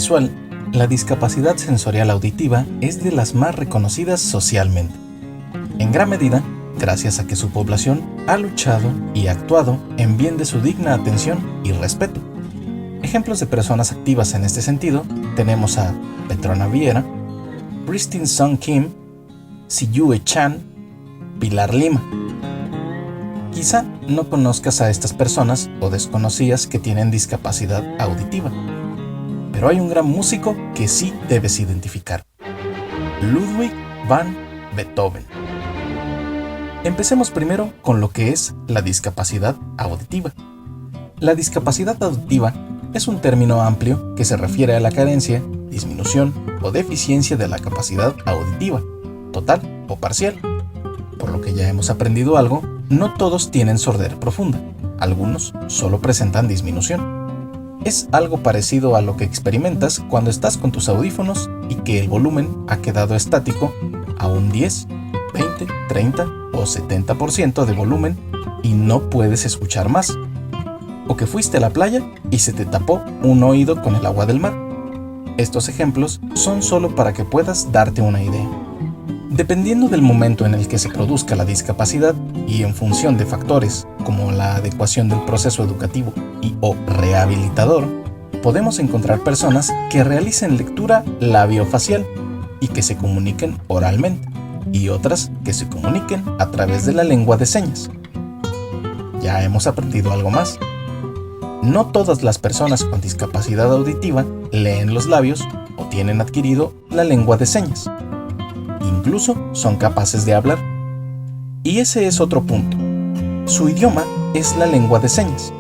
visual, la discapacidad sensorial auditiva es de las más reconocidas socialmente, en gran medida gracias a que su población ha luchado y actuado en bien de su digna atención y respeto. Ejemplos de personas activas en este sentido tenemos a Petrona Viera, Christine Song Kim, Siyue Chan, Pilar Lima. Quizá no conozcas a estas personas o desconocías que tienen discapacidad auditiva, pero hay un gran músico que sí debes identificar: Ludwig van Beethoven. Empecemos primero con lo que es la discapacidad auditiva. La discapacidad auditiva es un término amplio que se refiere a la carencia, disminución o deficiencia de la capacidad auditiva, total o parcial. Por lo que ya hemos aprendido algo, no todos tienen sordera profunda, algunos solo presentan disminución. Es algo parecido a lo que experimentas cuando estás con tus audífonos y que el volumen ha quedado estático a un 10, 20, 30 o 70% de volumen y no puedes escuchar más. O que fuiste a la playa y se te tapó un oído con el agua del mar. Estos ejemplos son solo para que puedas darte una idea. Dependiendo del momento en el que se produzca la discapacidad y en función de factores como la adecuación del proceso educativo y o rehabilitador, podemos encontrar personas que realicen lectura labiofacial y que se comuniquen oralmente, y otras que se comuniquen a través de la lengua de señas. Ya hemos aprendido algo más. No todas las personas con discapacidad auditiva leen los labios o tienen adquirido la lengua de señas. Incluso son capaces de hablar. Y ese es otro punto. Su idioma es la lengua de señas.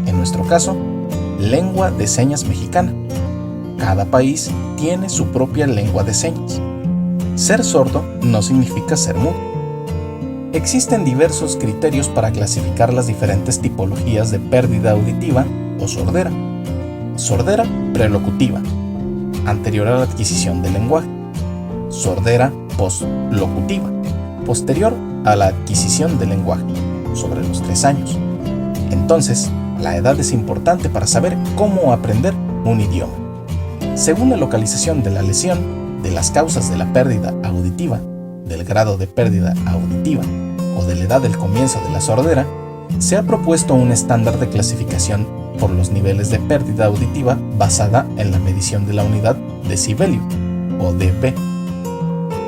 En nuestro caso, lengua de señas mexicana. Cada país tiene su propia lengua de señas. Ser sordo no significa ser mudo. Existen diversos criterios para clasificar las diferentes tipologías de pérdida auditiva o sordera. Sordera prelocutiva, anterior a la adquisición del lenguaje. Sordera postlocutiva, posterior a la adquisición del lenguaje, sobre los 3 años. Entonces, la edad es importante para saber cómo aprender un idioma. Según la localización de la lesión, de las causas de la pérdida auditiva, del grado de pérdida auditiva o de la edad del comienzo de la sordera, se ha propuesto un estándar de clasificación por los niveles de pérdida auditiva basada en la medición de la unidad decibelio o dB.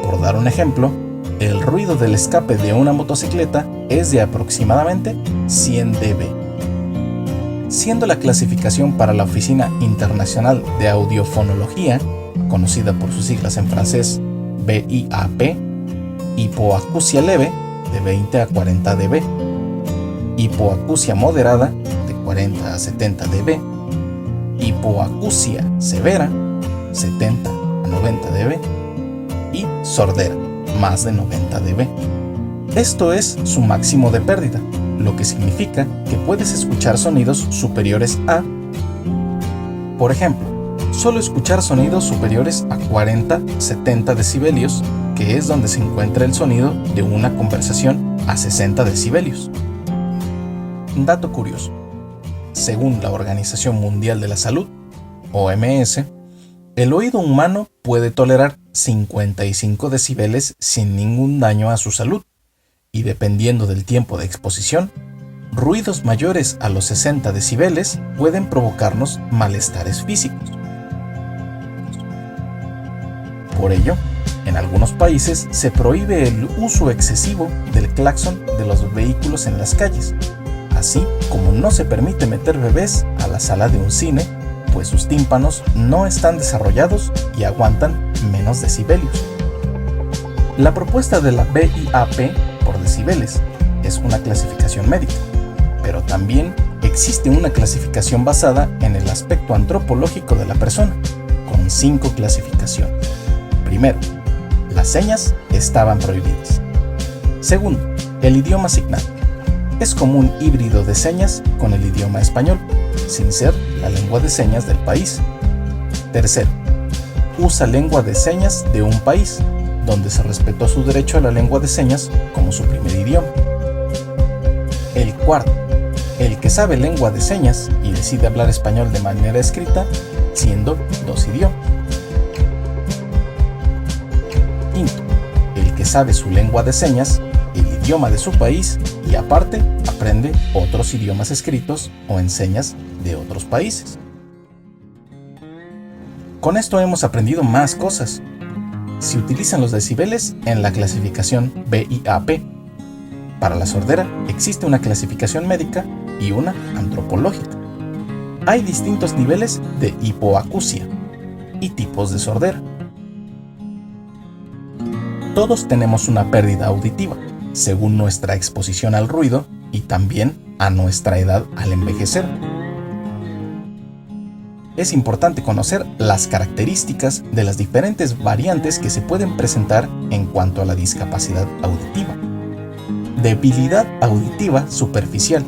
Por dar un ejemplo, el ruido del escape de una motocicleta es de aproximadamente 100 dB. Siendo la clasificación para la Oficina Internacional de Audiofonología, conocida por sus siglas en francés BIP, hipoacusia leve de 20 a 40 dB, hipoacusia moderada de 40 a 70 dB, hipoacusia severa 70 a 90 dB y sordera más de 90 dB. Esto es su máximo de pérdida, lo que significa que puedes escuchar sonidos superiores a, por ejemplo, solo escuchar sonidos superiores a 40-70 decibelios, que es donde se encuentra el sonido de una conversación a 60 decibelios. Dato curioso: según la Organización Mundial de la Salud, OMS, el oído humano puede tolerar 55 decibeles sin ningún daño a su salud, y dependiendo del tiempo de exposición, ruidos mayores a los 60 decibeles pueden provocarnos malestares físicos. Por ello, en algunos países se prohíbe el uso excesivo del claxon de los vehículos en las calles, así como no se permite meter bebés a la sala de un cine, pues sus tímpanos no están desarrollados y aguantan menos decibelios. La propuesta de la BIP por decibeles es una clasificación médica, pero también existe una clasificación basada en el aspecto antropológico de la persona, con 5 clasificaciones. Primero, las señas estaban prohibidas. Segundo, el idioma signal. Es como un híbrido de señas con el idioma español, sin ser la lengua de señas del país. Tercero, usa lengua de señas de un país, donde se respetó su derecho a la lengua de señas como su primer idioma. El cuarto, el que sabe lengua de señas y decide hablar español de manera escrita, siendo 2 idiomas. Quinto, el que sabe su lengua de señas, el idioma de su país y aparte aprende otros idiomas escritos o en señas de otros países. Con esto hemos aprendido más cosas. Se utilizan los decibeles en la clasificación BIP. Para la sordera existe una clasificación médica y una antropológica. Hay distintos niveles de hipoacusia y tipos de sordera. Todos tenemos una pérdida auditiva, según nuestra exposición al ruido y también a nuestra edad al envejecer. Es importante conocer las características de las diferentes variantes que se pueden presentar en cuanto a la discapacidad auditiva. Debilidad auditiva superficial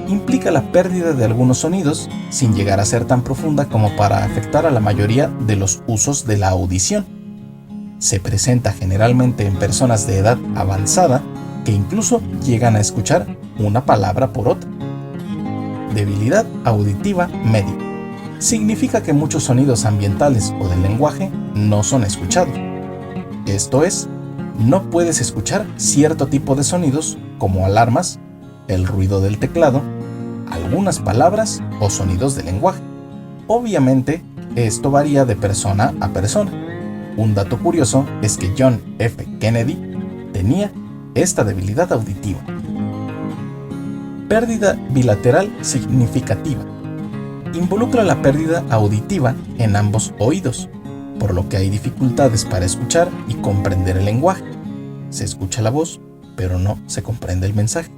implica la pérdida de algunos sonidos sin llegar a ser tan profunda como para afectar a la mayoría de los usos de la audición. Se presenta generalmente en personas de edad avanzada que incluso llegan a escuchar una palabra por otra. Debilidad auditiva media significa que muchos sonidos ambientales o del lenguaje no son escuchados. Esto es, no puedes escuchar cierto tipo de sonidos como alarmas, el ruido del teclado, algunas palabras o sonidos del lenguaje. Obviamente, esto varía de persona a persona. Un dato curioso es que John F. Kennedy tenía esta debilidad auditiva. Pérdida bilateral significativa. Involucra la pérdida auditiva en ambos oídos, por lo que hay dificultades para escuchar y comprender el lenguaje. Se escucha la voz, pero no se comprende el mensaje.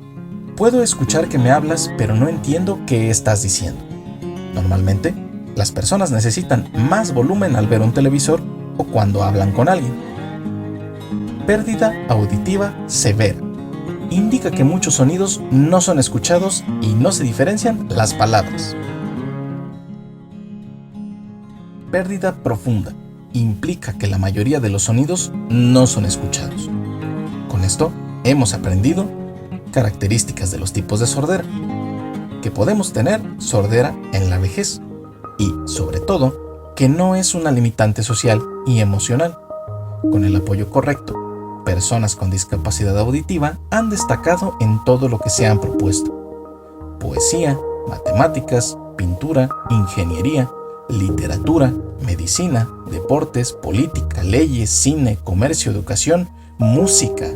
Puedo escuchar que me hablas, pero no entiendo qué estás diciendo. Normalmente, las personas necesitan más volumen al ver un televisor o cuando hablan con alguien. Pérdida auditiva severa. Indica que muchos sonidos no son escuchados y no se diferencian las palabras. Pérdida profunda. Implica que la mayoría de los sonidos no son escuchados. Con esto hemos aprendido características de los tipos de sordera, que podemos tener sordera en la vejez y, sobre todo, que no es una limitante social y emocional. Con el apoyo correcto, personas con discapacidad auditiva han destacado en todo lo que se han propuesto: poesía, matemáticas, pintura, ingeniería, literatura, medicina, deportes, política, leyes, cine, comercio, educación, música,